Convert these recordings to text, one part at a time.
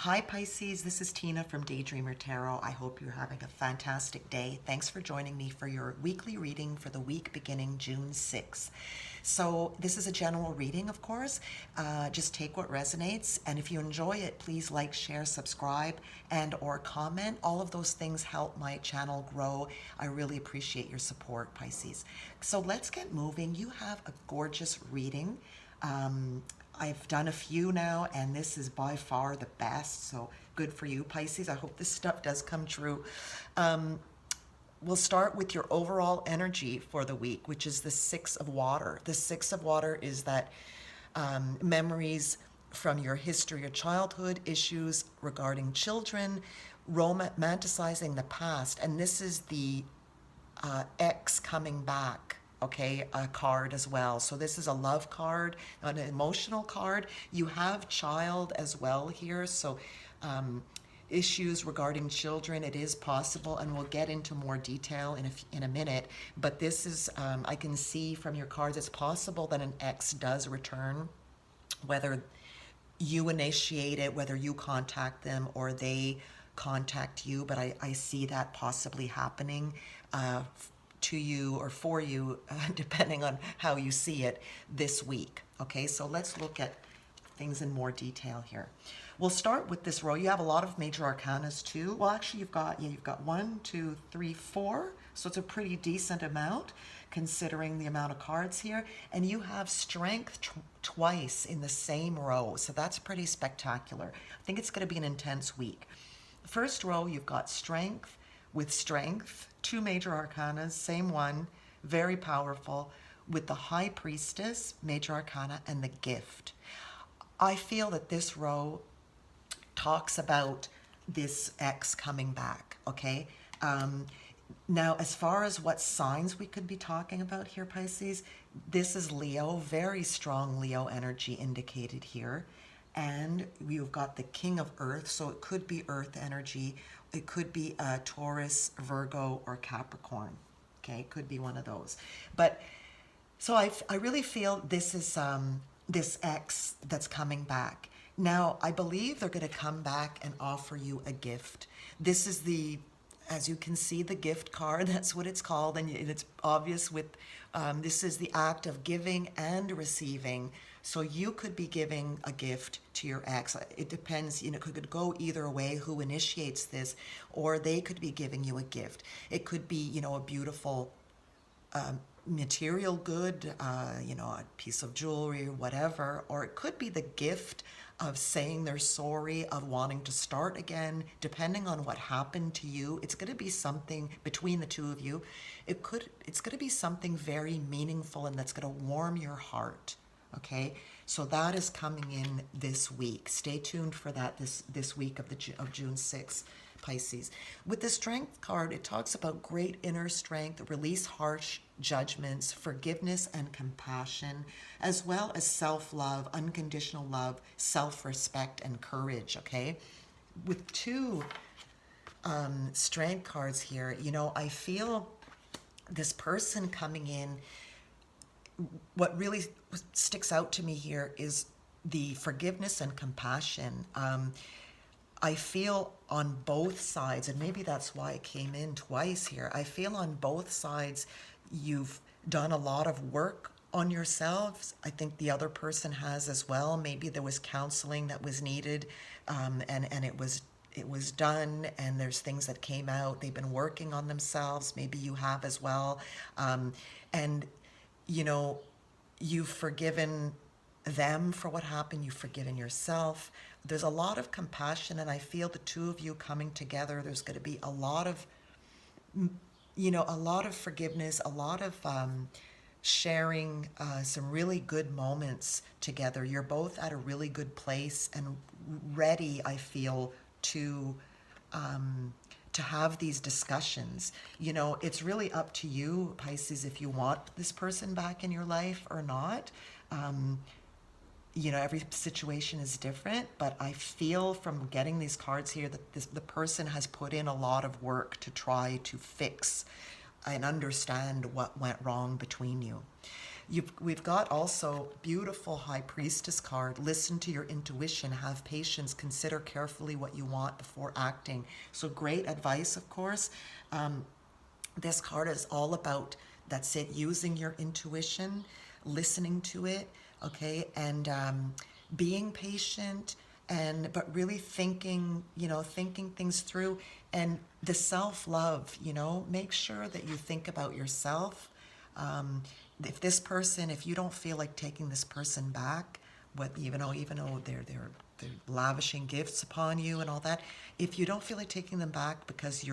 Hi Pisces, this is Tina from Daydreamer Tarot. I hope you're having a fantastic day. Thanks for joining me for your weekly reading for the week beginning June 6th. So this is a general reading, of course. Just take what resonates, and if you enjoy it, please like, share, subscribe, and or comment. All of those things help my channel grow. I really appreciate your support, Pisces. So let's get moving. You have a gorgeous reading. I've done a few now, and this is by far the best, so good for you, Pisces. I hope this stuff does come true. We'll start with your overall energy for the week, which is the Six of Water. The Six of Water is that memories from your history or childhood, issues regarding children, romanticizing the past, and this is the ex coming back, okay, a card as well. So this is a love card, an emotional card. You have child as well here, so issues regarding children, it is possible, and we'll get into more detail in a minute, but this is, I can see from your cards, it's possible that an ex does return, whether you initiate it, whether you contact them or they contact you, but I see that possibly happening to you or for you, depending on how you see it this week. Okay, so let's look at things in more detail here. We'll start with this row. You have a lot of major arcanas too. Well, actually, you've got 1, 2, 3, 4. So it's a pretty decent amount considering the amount of cards here. And you have strength twice in the same row. So that's pretty spectacular. I think it's going to be an intense week. The first row, you've got strength with strength, 2 major arcanas, same one, very powerful, with the High Priestess, major arcana, and the Gift. I feel that this row talks about this ex coming back, okay? Now, as far as what signs we could be talking about here, Pisces, this is Leo, very strong Leo energy indicated here. And you've got the King of Earth, so it could be Earth energy. It could be Taurus, Virgo, or Capricorn. Okay, it could be one of those. But so I really feel this is this ex that's coming back. Now, I believe they're going to come back and offer you a gift. This is the, as you can see, the gift card. That's what it's called, and it's obvious with this is the act of giving and receiving. So you could be giving a gift to your ex. It depends, it could go either way who initiates this, or they could be giving you a gift. It could be, a beautiful material good, a piece of jewelry or whatever, or it could be the gift of saying they're sorry, of wanting to start again, depending on what happened to you. It's going to be something between the two of you. It's going to be something very meaningful and that's going to warm your heart. Okay, so that is coming in this week. Stay tuned for that this week of June 6th, Pisces. With the Strength card, it talks about great inner strength, release harsh judgments, forgiveness and compassion, as well as self-love, unconditional love, self-respect, and courage. Okay, with 2 Strength cards here, I feel this person coming in. What really sticks out to me here is the forgiveness and compassion. I feel on both sides, and maybe that's why it came in twice here. I feel on both sides you've done a lot of work on yourselves. I think the other person has as well. Maybe there was counseling that was needed, and it was done, and there's things that came out. They've been working on themselves. Maybe you have as well, and you've forgiven them for what happened. You've forgiven yourself. There's a lot of compassion, and I feel the two of you coming together. There's going to be a lot of, a lot of forgiveness, a lot of sharing some really good moments together. You're both at a really good place and ready, I feel, to have these discussions. It's really up to you, Pisces, if you want this person back in your life or not. Every situation is different, but I feel from getting these cards here that the person has put in a lot of work to try to fix and understand what went wrong between you. We've got also beautiful High Priestess card. Listen to your intuition, have patience, consider carefully what you want before acting. So great advice, of course. This card is all about, that's it, using your intuition, listening to it, okay, and being patient, and but really thinking, thinking things through, and the self-love, make sure that you think about yourself. If you don't feel like taking this person back, even though they're lavishing gifts upon you and all that, if you don't feel like taking them back because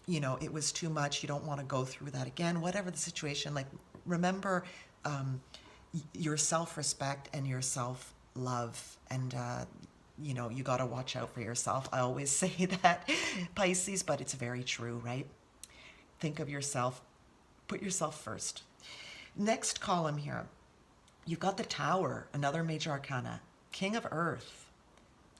it was too much, you don't want to go through that again, whatever the situation, like, remember your self-respect and your self-love, and you got to watch out for yourself. I always say that, Pisces, but it's very true, right? Think of yourself, put yourself first. Next column here, you've got the Tower, another major arcana, King of Earth,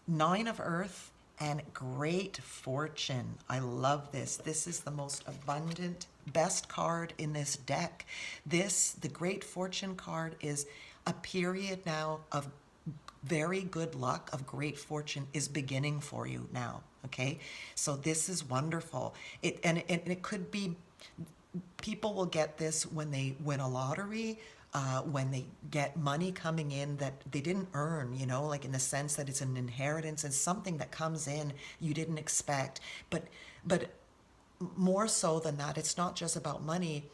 Nine of Earth, and Great Fortune. I love this. This is the most abundant, best card in this deck. The Great Fortune card is a period now of very good luck, of great fortune is beginning for you now, okay? So this is wonderful. It could be, people will get this when they win a lottery, when they get money coming in that they didn't earn, like in the sense that it's an inheritance and something that comes in you didn't expect. But more so than that, it's not just about money.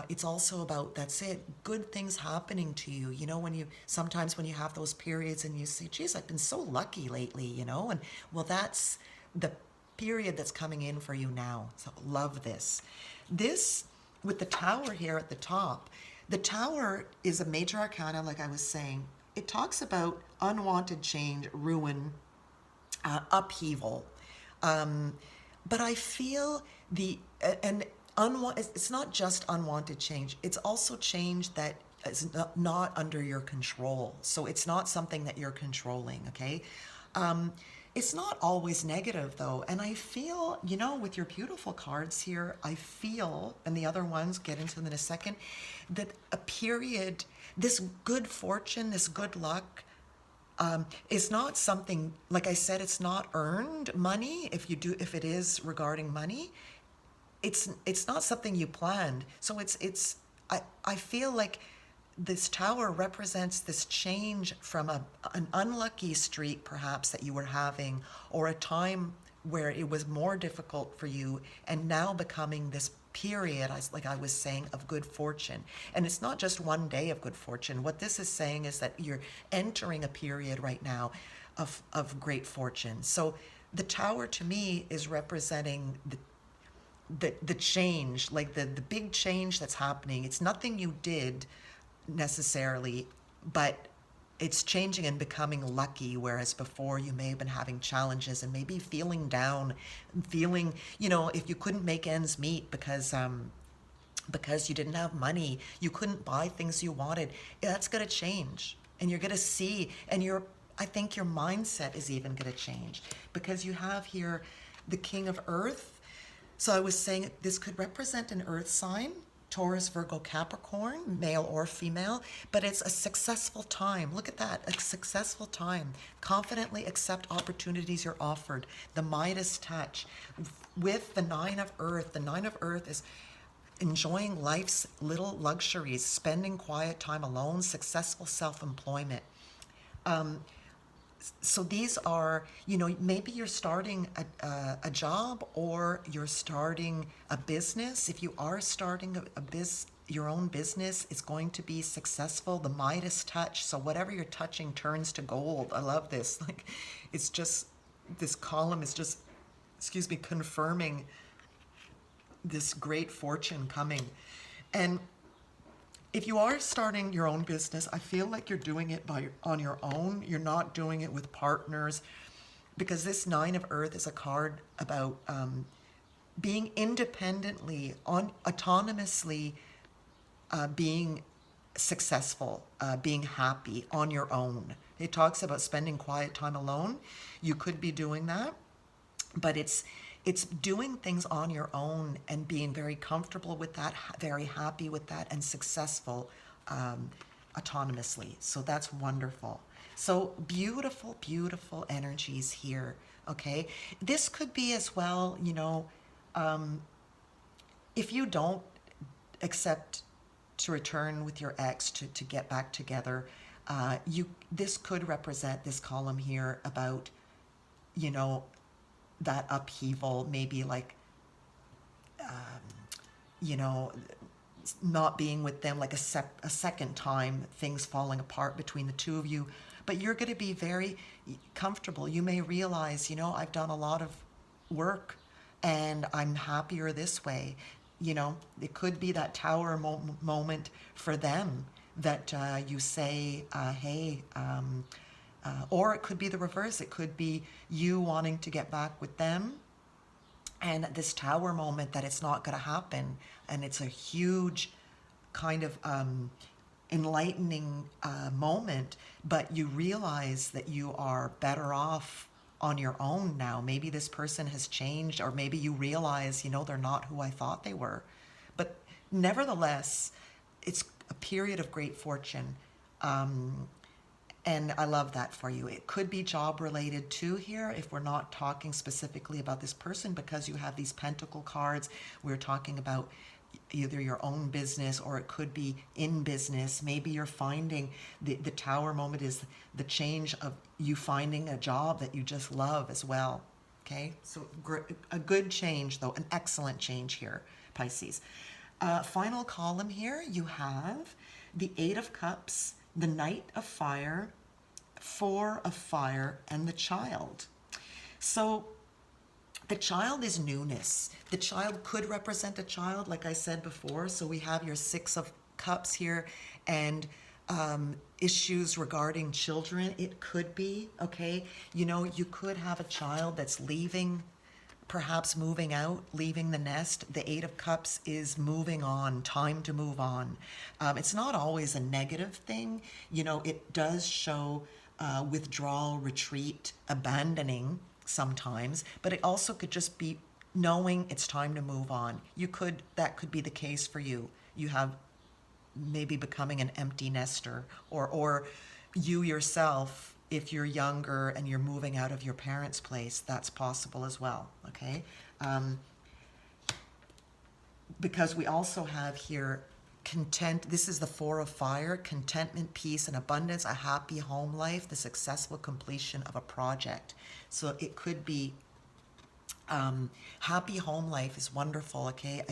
It's also about, that's it, good things happening to you. Sometimes when you have those periods and you say, geez, I've been so lucky lately, and well, that's the period that's coming in for you now. So love this. This, with the Tower here at the top, the Tower is a major arcana, like I was saying. It talks about unwanted change, ruin, upheaval. But I feel it's not just unwanted change. It's also change that is not under your control. So it's not something that you're controlling, okay? It's not always negative, though. And I feel, with your beautiful cards here, I feel, and the other ones, get into them in a second, that a period, this good fortune, this good luck, is not something, like I said, it's not earned money. If it is regarding money, it's not something you planned. So I feel like this Tower represents this change from an unlucky streak, perhaps, that you were having, or a time where it was more difficult for you, and now becoming this period, like I was saying, of good fortune. And it's not just one day of good fortune. What this is saying is that you're entering a period right now of great fortune. So the Tower, to me, is representing the change, like the big change that's happening. It's nothing you did necessarily, but it's changing and becoming lucky, whereas before you may have been having challenges and maybe feeling down, feeling, if you couldn't make ends meet because you didn't have money, you couldn't buy things you wanted. That's going to change, and you're going to see, and I think your mindset is even going to change, because you have here the King of Earth. So I was saying this could represent an earth sign, Taurus, Virgo, Capricorn, male or female, but it's a successful time. Look at that, a successful time. Confidently accept opportunities you're offered. The Midas touch. With the Nine of Earth is enjoying life's little luxuries, spending quiet time alone, successful self-employment. So these are, maybe you're starting a job, or you're starting a business. If you are starting your own business, it's going to be successful. The Midas touch. So whatever you're touching turns to gold. I love this. Like, it's just, this column is just, confirming this great fortune coming. And if you are starting your own business, I feel like you're doing it on your own. You're not doing it with partners, because this Nine of Earth is a card about being independently, autonomously, being successful, being happy on your own. It talks about spending quiet time alone. You could be doing that, but it's doing things on your own and being very comfortable with that, very happy with that, and successful autonomously. So that's wonderful. So beautiful, beautiful energies here. Okay. This could be as well, if you don't accept to return with your ex to get back together, this could represent this column here about, you know, that upheaval, maybe like, you know, not being with them like a second time, things falling apart between the two of you. But you're going to be very comfortable. You may realize, I've done a lot of work and I'm happier this way. It could be that tower moment for them that you say, hey, or it could be the reverse. It could be you wanting to get back with them and this tower moment that it's not going to happen. And it's a huge kind of enlightening moment, but you realize that you are better off on your own now. Maybe this person has changed, or maybe you realize, they're not who I thought they were. But nevertheless, it's a period of great fortune. And I love that for you. It could be job related too here, if we're not talking specifically about this person, because you have these pentacle cards. We're talking about either your own business, or it could be in business. Maybe you're finding the tower moment is the change of you finding a job that you just love as well. Okay, so a good change though, an excellent change here, Pisces. Final column here, you have the Eight of Cups, the Knight of Fire, Four of Fire, and the Child. So the child is newness. The child could represent a child, like I said before. So we have your Six of Cups here, and issues regarding children. It could be, okay, you could have a child that's leaving, perhaps moving out, leaving the nest. The Eight of Cups is moving on, time to move on. It's not always a negative thing. It does show withdrawal, retreat, abandoning sometimes, but it also could just be knowing it's time to move on. That could be the case for you. You have maybe becoming an empty nester, or you yourself, if you're younger and you're moving out of your parents' place, that's possible as well, okay? Because we also have here content. This is the Four of Fire, contentment, peace, and abundance, a happy home life, the successful completion of a project. So it could be happy home life is wonderful, okay?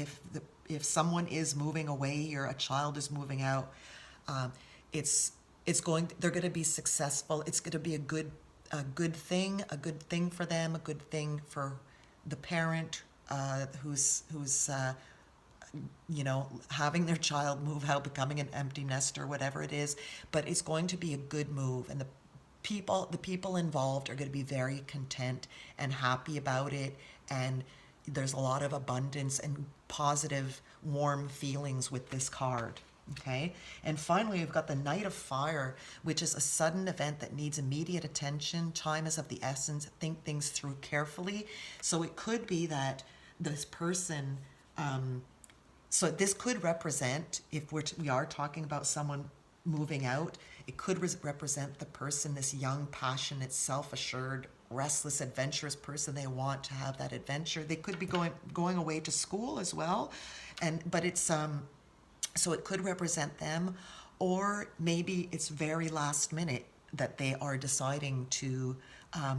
If someone is moving away or a child is moving out, they're going to be successful. It's going to be a good thing for them, a good thing for the parent who's having their child move out, becoming an empty nester, whatever it is. But it's going to be a good move, and the people involved are going to be very content and happy about it, and there's a lot of abundance and positive, warm feelings with this card. Okay, and finally we've got the Knight of Fire, which is a sudden event that needs immediate attention. Time is of the essence. Think things through carefully. So it could be that this person, so this could represent, if we are talking about someone moving out, it could represent the person, this young, passionate, self-assured, restless, adventurous person. They want to have that adventure. They could be going away to school as well, but it's so it could represent them, or maybe it's very last minute that they are deciding to,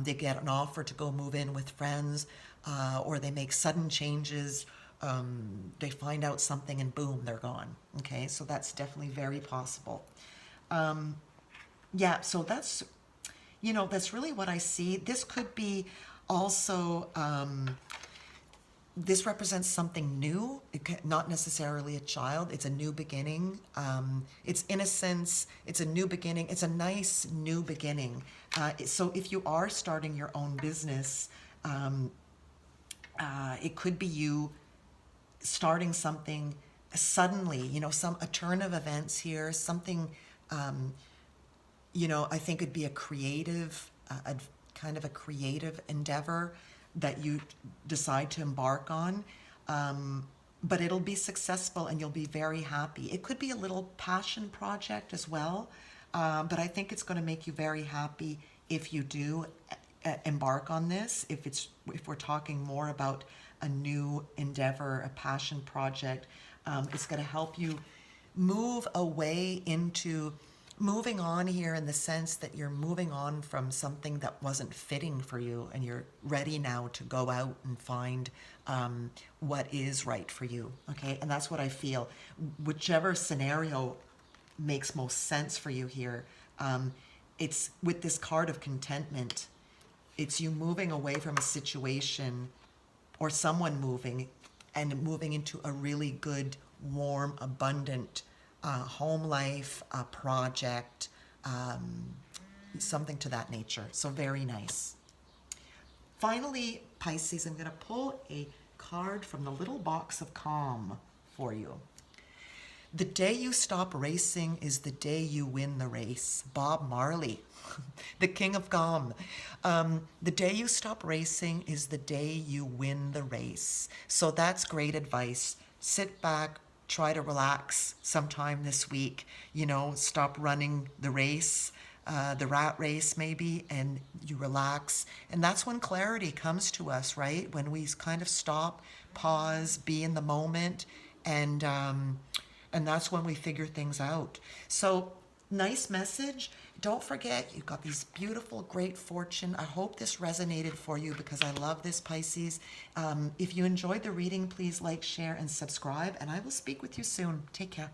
they get an offer to go move in with friends, or they make sudden changes, they find out something and boom, they're gone. Okay, so that's definitely very possible. Yeah, so that's really what I see. This could be also, this represents something new, not necessarily a child. It's a new beginning. It's innocence. It's a new beginning. It's a nice new beginning. So if you are starting your own business, it could be you starting something suddenly, a turn of events here, something, I think it'd be a creative, kind of a creative endeavor that you decide to embark on. but it'll be successful and you'll be very happy. It could be a little passion project as well, but I think it's going to make you very happy if you do embark on this. If we're talking more about a new endeavor, a passion project, it's going to help you move away into moving on here, in the sense that you're moving on from something that wasn't fitting for you, and you're ready now to go out and find what is right for you. Okay, and that's what I feel. Whichever scenario makes most sense for you here, it's with this card of contentment. It's you moving away from a situation, or someone moving, and moving into a really good, warm, abundant home life, a project, something to that nature. So very nice. Finally, Pisces, I'm going to pull a card from the little box of calm for you. The day you stop racing is the day you win the race. Bob Marley, the king of calm. The day you stop racing is the day you win the race. So that's great advice. Sit back, try to relax sometime this week. Stop running the race, the rat race maybe, and you relax. And that's when clarity comes to us, right? When we kind of stop, pause, be in the moment, and that's when we figure things out. So nice message. Don't forget, you've got these beautiful, great fortune. I hope this resonated for you, because I love this, Pisces. If you enjoyed the reading, please like, share, and subscribe, and I will speak with you soon. Take care.